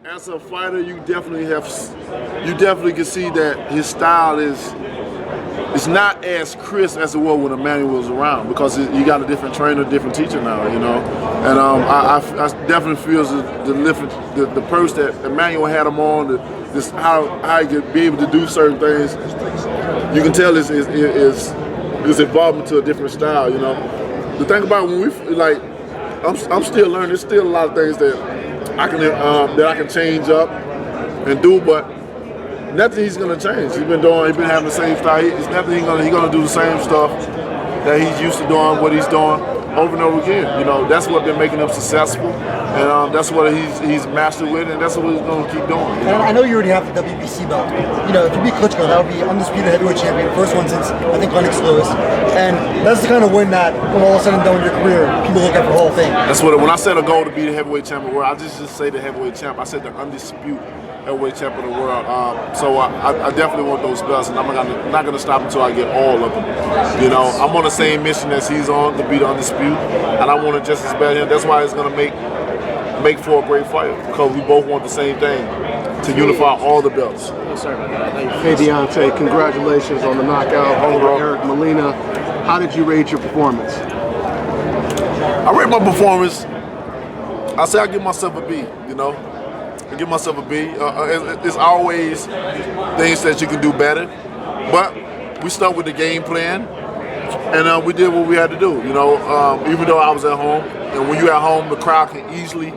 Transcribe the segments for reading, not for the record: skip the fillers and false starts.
as a fighter, you definitely can see that his style is not as crisp as it was when Emmanuel was around, because you got a different trainer, different teacher now, you know. And I definitely feel the purse that Emmanuel had him on, how he could be able to do certain things. You can tell is evolving to a different style, you know. The thing about when I'm still learning. There's still a lot of things that I can change up and do, but nothing he's gonna change. He's been having the same style. He's gonna do the same stuff that he's used to doing, what he's doing over and over again. You know, that's what been making him successful, and that's what he's mastered with, and that's what he's gonna keep doing. And I know you already have the WBC belt. You know, if you beat Klitschko, that would be undisputed heavyweight champion, first one since I think Lennox Lewis, and that's the kind of win that, when all is said and done with your career, people look at for the whole thing. That's what when I set a goal to be the heavyweight champion, I just say the heavyweight champ. I said the undisputed heavyweight champion of the world. So I definitely want those belts, and I'm not gonna stop until I get all of them. You know, I'm on the same mission as he's on, to be the undisputed, and I want it just as bad. That's why it's gonna make for a great fight, because we both want the same thing, to unify all the belts. Hey Deontay, congratulations on the knockout over Eric Molina. How did you rate your performance? I rate my performance, I say I give myself a B, you know. I give myself a B. It's always things that you can do better, but we stuck with the game plan, and we did what we had to do. You know, even though I was at home, and when you're at home, the crowd can easily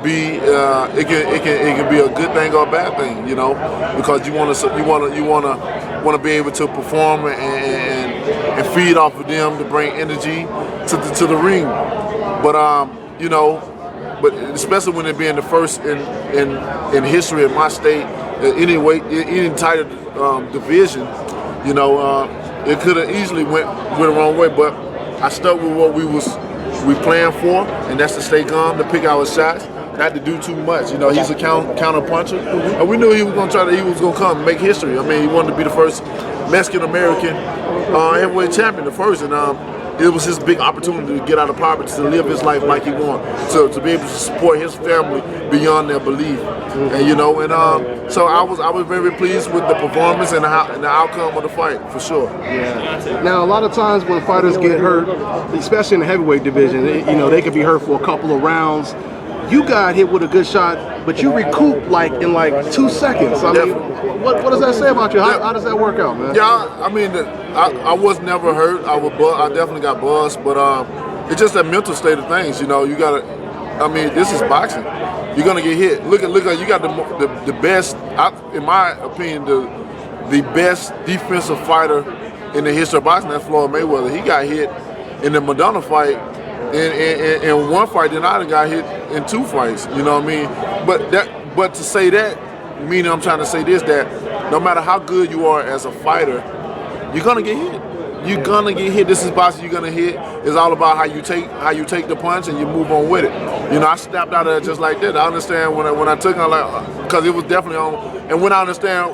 be it can be a good thing or a bad thing. You know, because you want to be able to perform and feed off of them to bring energy to the ring, but you know. But especially when it being the first in history of my state, any title division, you know, it could have easily went the wrong way. But I stuck with what we planned for, and that's to stay calm, to pick our shots, not to do too much. You know, he's a counter puncher, and we knew he was gonna come and make history. I mean, he wanted to be the first Mexican American heavyweight champion, the first, and it was his big opportunity to get out of poverty, to live his life like he wanted, to be able to support his family beyond their belief, and you know, and so I was very pleased with the performance and the outcome of the fight, for sure. Yeah. Now, a lot of times when fighters get hurt, especially in the heavyweight division, you know, they could be hurt for a couple of rounds. You got hit with a good shot, but you recouped in 2 seconds. I mean, what does that say about you? How does that work out, man? Yeah, I mean, I was never hurt. I definitely got buzzed, but it's just that mental state of things. You know, you gotta. I mean, this is boxing. You're gonna get hit. Look at you got the best, in my opinion, the best defensive fighter in the history of boxing. That's Floyd Mayweather. He got hit in the Madonna fight. In one fight, then I got hit in 2 fights. You know what I mean? But to say that, meaning I'm trying to say this, that no matter how good you are as a fighter, you're gonna get hit. You're gonna get hit. This is boxing. You're gonna hit. It's all about how you take the punch and you move on with it. You know, I snapped out of it just like that. I understand when I took it, because it was definitely on. And when I understand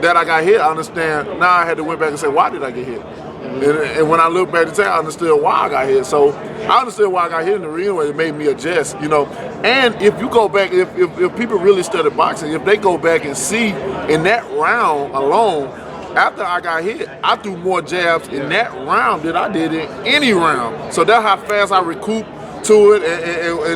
that I got hit, I understand. Now I had to went back and say, why did I get hit? And when I look back at the tape, I understood why I got hit. So I understood why I got hit in the ring, where it made me adjust, you know. And if you go back, if people really study boxing, if they go back and see in that round alone, after I got hit, I threw more jabs in that round than I did in any round. So that's how fast I recouped to it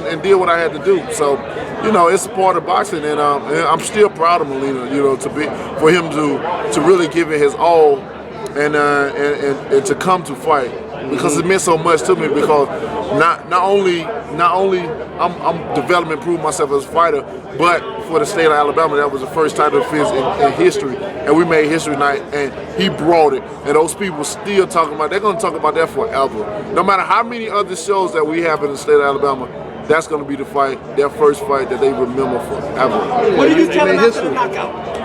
and did what I had to do. So, you know, it's a part of boxing, and I'm still proud of Molina, you know, for him to really give it his all. And to come to fight, because it meant so much to me, because not only I'm developing, improving myself as a fighter, but for the state of Alabama, that was the first title defense in history, and we made history night, and he brought it, and those people still talking about. They're gonna talk about that forever. No matter how many other shows that we have in the state of Alabama, that's gonna be the fight, their first fight that they remember forever. What did you tell him after the knockout?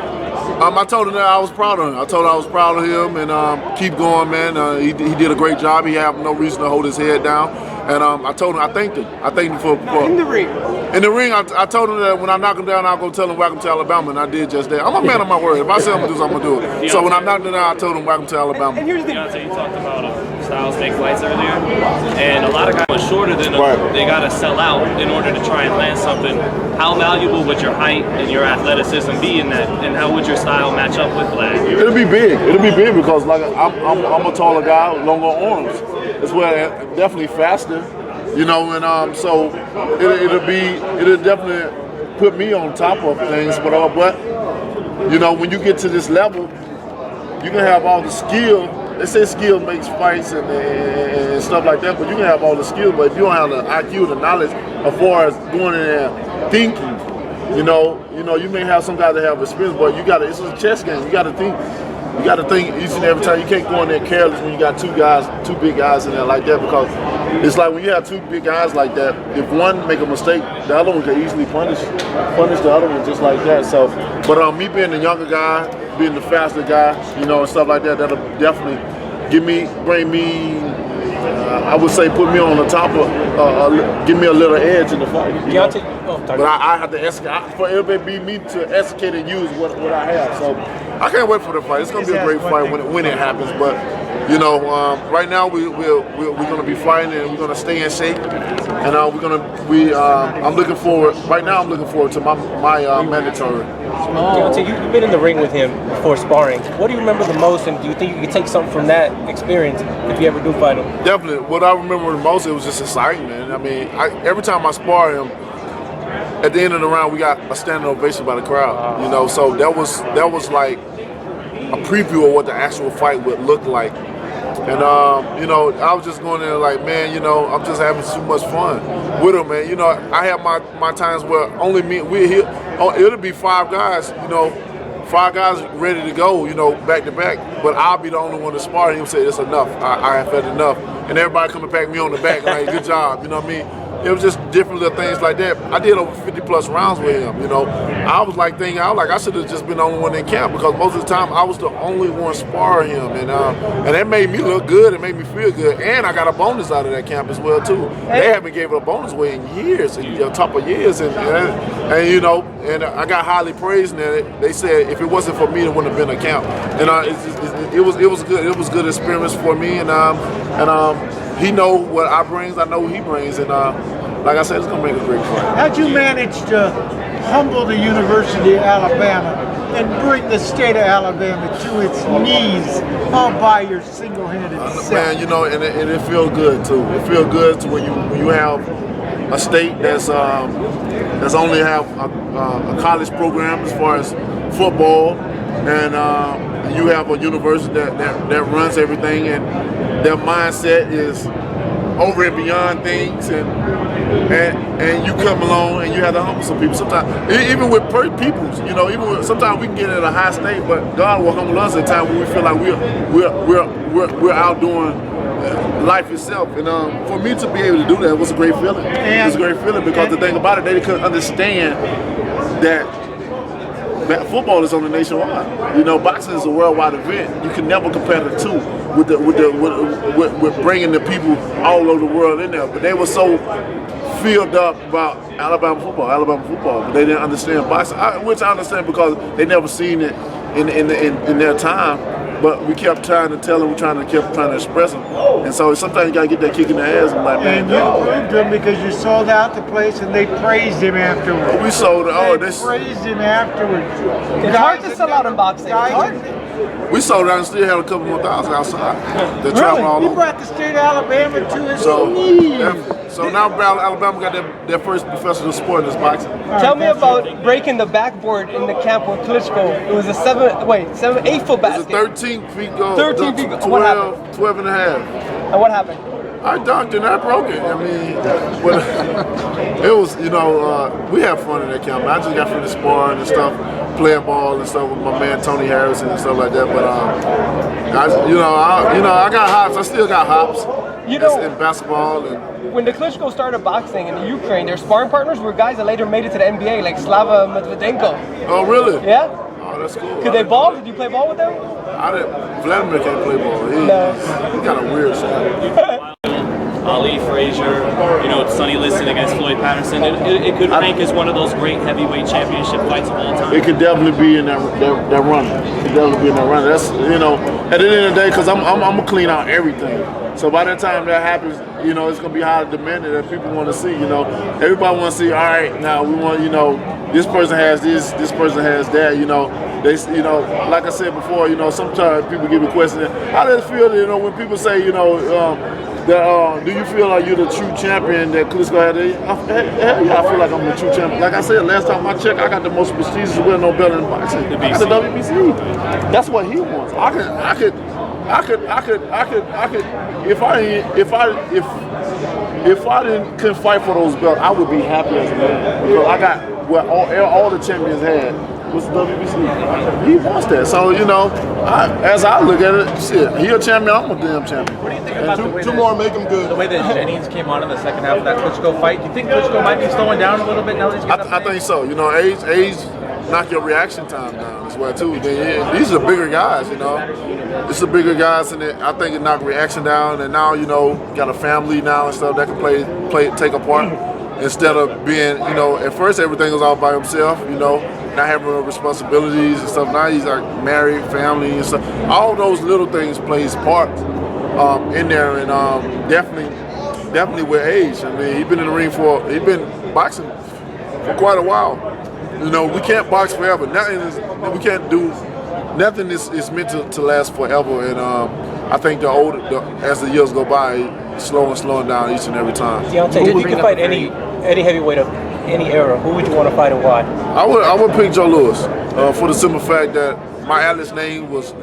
I told him that I was proud of him. I told him I was proud of him, and keep going, man. He did a great job. He had no reason to hold his head down. And I told him, I thanked him. I thanked him for in the ring. In the ring, I told him that when I knock him down, I'll go tell him welcome to Alabama, and I did just that. I'm a man of my word. If I say I'm gonna do something, I'm gonna do it. So when I knocked him down, I told him welcome to Alabama. And here's the thing. Deontay, you talked about styles make fights earlier, and a lot of guys are shorter than them. Right. They got to sell out in order to try and land something. How valuable would your height and your athleticism be in that, and how would your style match up with Vlad? It'll be big. It'll be big because like I'm a taller guy with longer arms. It's where definitely faster, you know, and so it'll definitely put me on top of things. But you know, when you get to this level, you can have all the skill. They say skill makes fights and stuff like that, but you can have all the skill, but if you don't have the IQ, the knowledge, as far as going in there thinking, you know, you may have some guys that have experience, but it's a chess game. You gotta think. You got to think each and every time. You can't go in there careless when you got two big guys in there like that, because it's like when you have two big guys like that, if one make a mistake, the other one can easily punish the other one just like that. So, but me being the younger guy, being the faster guy, you know, and stuff like that, that'll definitely bring me. I would say put me on the top of, give me a little edge in the fight. But I have to execute, for everybody be me to execute and use what I have. So I can't wait for the fight. It's going to be a great fight when it happens. But, you know, right now we're going to be fighting and we're going to stay in shape. And I'm looking forward, right now I'm looking forward to my mandatory. Deontay, you've been in the ring with him before sparring. What do you remember the most, and do you think you can take something from that experience if you ever do fight him? Definitely. What I remember the most, it was just exciting, man. I mean, every time I spar him, at the end of the round, we got a standing ovation by the crowd. You know, so that was like a preview of what the actual fight would look like. And, you know, I was just going there like, man, you know, I'm just having too much fun with him, man. You know, I have my times where only me, we're here, it'll be 5 guys, you know, 5 guys ready to go, you know, back to back. But I'll be the only one to spar. He'll say, it's enough. I have had enough. And everybody come and pat me on the back, like, good job, you know what I mean? It was just different little things like that. I did over 50+ rounds with him, you know. I was like thinking, I should have just been the only one in camp, because most of the time I was the only one sparring him. And that made me look good. It made me feel good. And I got a bonus out of that camp as well, too. They haven't gave it a bonus way in years, on top of years. And you know, and I got highly praised. And they said if it wasn't for me, it wouldn't have been a camp. And it was good. It was good experience for me. And he know what I brings, I know what he brings, and like I said, it's gonna make a great fight. How'd you manage to humble the University of Alabama and bring the state of Alabama to its knees all by your single-handed self? Man, you know, and it feels good too. It feels good to when you have a state that's only have a college program as far as football, and you have a university that runs everything, and their mindset is over and beyond things, and you come along and you have to humble some people. Sometimes, even with peoples, you know, sometimes we can get at a high state, but God will humble us at times when we feel like we're outdoing life itself. And for me to be able to do that was a great feeling. It was a great feeling, because the thing about it, they couldn't understand that football is only nationwide. You know, boxing is a worldwide event. You can never compare the two with bringing the people all over the world in there. But they were so filled up about Alabama football, but they didn't understand boxing, which I understand because they never seen it in their time. But we kept trying to tell them, kept trying to express them. And so sometimes you got to get that kick in the ass and like, man, and you proved him because you sold out the place and they praised him afterwards. We sold it. They praised him afterwards. It's hard to sell out in boxing. It's hard. We sold out and still had a couple more thousand outside. They travel all Really? You over. brought the state of Alabama to its knees. So now Alabama got their first professional sport is boxing. Tell me about breaking the backboard in the camp with Klitschko. It was a 8-foot basket. It's a 13 feet goal. 13 feet goal. What happened? 12 and a half. And what happened? I dunked and I broke it. I mean, but it was, you know, we had fun in that camp. I just got finished sparring and stuff, playing ball and stuff with my man Tony Harrison and stuff like that. But I got hops. I still got hops. You know, in basketball. And when the Klitschko started boxing in the Ukraine, their sparring partners were guys that later made it to the NBA, like Slava Medvedenko. Oh, really? Yeah. Oh, that's cool. Could they ball? Did you play ball with them? I didn't. Vladimir can't play ball. He got a weird shot. Ali Frazier, Sonny Liston against Floyd Patterson. It could rank as one of those great heavyweight championship fights of all time. It could definitely be in that run. It could definitely be in that run. That's at the end of the day, because I'm gonna clean out everything. So by the time that happens, it's gonna be hard to demand it that people want to see. Everybody want to see. All right, now we want this person has this person has that. They like I said before, sometimes people give me questions. How does it feel? When people say, that do you feel like you're the true champion that Klitschko had? Hell yeah, I feel like I'm the true champion. Like I said, last time I checked, I got the most prestigious well-known belt in boxing. I got the WBC. That's what he wants. I could. If I couldn't fight for those belts, I would be happy as a man because I got what all the champions had was the WBC. He wants that. So as I look at it, shit, he a champion. I'm a damn champion. What do you think about the way two more make him good? The way that Jennings came on in the second half of that Klitschko fight? Do you think Klitschko might be slowing down a little bit now that he's getting up? I think so. Age knock your reaction time down as well too. These are bigger guys. It's the bigger guys, and I think it knocked reaction down. And now got a family now and stuff that can take a part instead of being at first everything was all by himself. Not having no responsibilities and stuff. Now he's like married, family and stuff. All those little things plays part in there, and definitely with age. I mean, he's been in the ring he's been boxing for quite a while. We can't box forever. Nothing is meant to last forever, and I think as the years go by, slowing down each and every time. Deontay, if you could fight any heavyweight of any era, who would you want to fight and why? I would pick Joe Louis for the simple fact that my atlas name was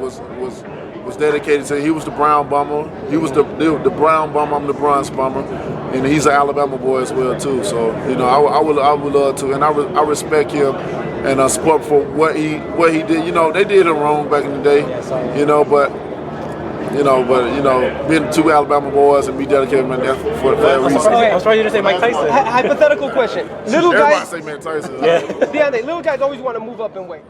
dedicated to him. He was the brown bomber. He was the brown bomber. I'm the bronze bomber, and he's an Alabama boy as well too. So I would love to, and I respect him and support for what he did. They did him wrong back in the day. But being two Alabama boys and be dedicated to death for that reason. I'm sorry you didn't say Mike Tyson. Hypothetical question. Little Everybody guys. say Mike Tyson. Deontay, little guys always want to move up in weight.